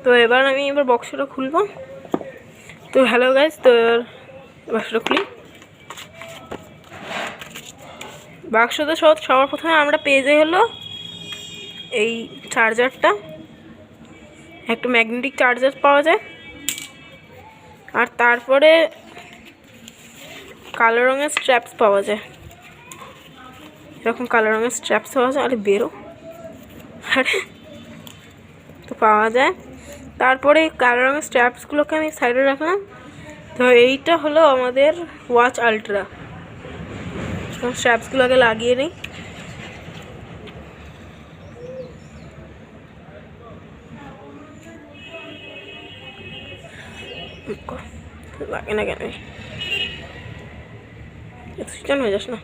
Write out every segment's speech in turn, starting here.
তো এবার আমি বক্সটা খুলবো। তো হ্যালো গাইস, তো বাক্সটা খুলি। বাক্সতে সবার প্রথমে আমরা পেয়ে যাই হলো এই চার্জারটা, একটা ম্যাগনেটিক চার্জার পাওয়া যায়। আর তারপরে কালো রঙের স্ট্র্যাপস পাওয়া যায়, এরকম কালো রঙের স্ট্র্যাপস পাওয়া যায়। আরে বেরো, আরে তো পাওয়া যায়। তারপরে কালো রঙের স্ট্র্যাপসগুলোকে আমি সাইডে রাখলাম। তো এইটা হলো আমাদের ওয়াচ আলট্রা। স্ট্র্যাপসগুলোকে লাগিয়ে নিই। লাগে না কেন, সুইচ অন হয়ে যাস না।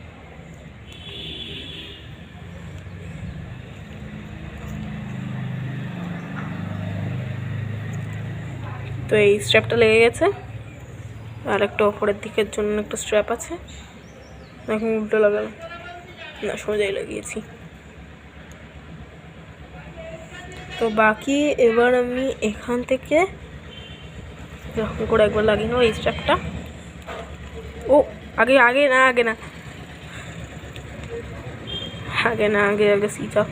তো এই স্ট্র্যাপটা লেগে গেছে, আর একটা ওপরের দিকের জন্য একটা স্ট্র্যাপ আছে। এখন উল্টো লাগালাম না, সোজাই লাগিয়েছি। তো বাকি এবার আমি এখান থেকে এরকম করে একবার লাগিয়ে নেবো এই স্ট্র্যাপটা। ও আগে আগে না আগে না আগে না আগে আগে সুইচ অফ।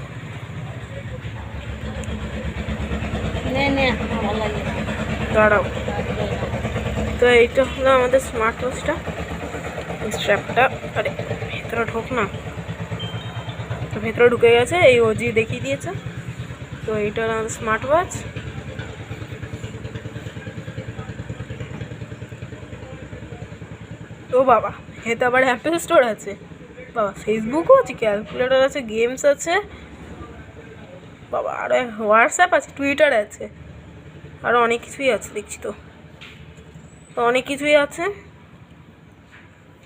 দাঁড়াও। তো এইটা হলো আমাদের স্মার্ট ওয়াচটা, স্ট্র্যাপটা। আরে ভেতরে ঢোক না, তো ভেতরে ঢুকে গেছে, এই ওজি দেখিয়ে দিয়েছে। তো এইটা হলো আমাদের স্মার্ট ওয়াচ। ও বাবা, এতে আবার অ্যাপেল স্টোর আছে বাবা, ফেসবুকও আছে, ক্যালকুলেটর আছে, গেমস আছে বাবা, আর হোয়াটসঅ্যাপ আছে, টুইটার আছে, আরও অনেক কিছুই আছে দেখছি। তো অনেক কিছুই আছে।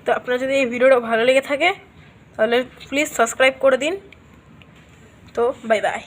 তো আপনার যদি এই ভিডিওটা ভালো লেগে থাকে তাহলে প্লিজ সাবস্ক্রাইব করে দিন। তো বাই বাই।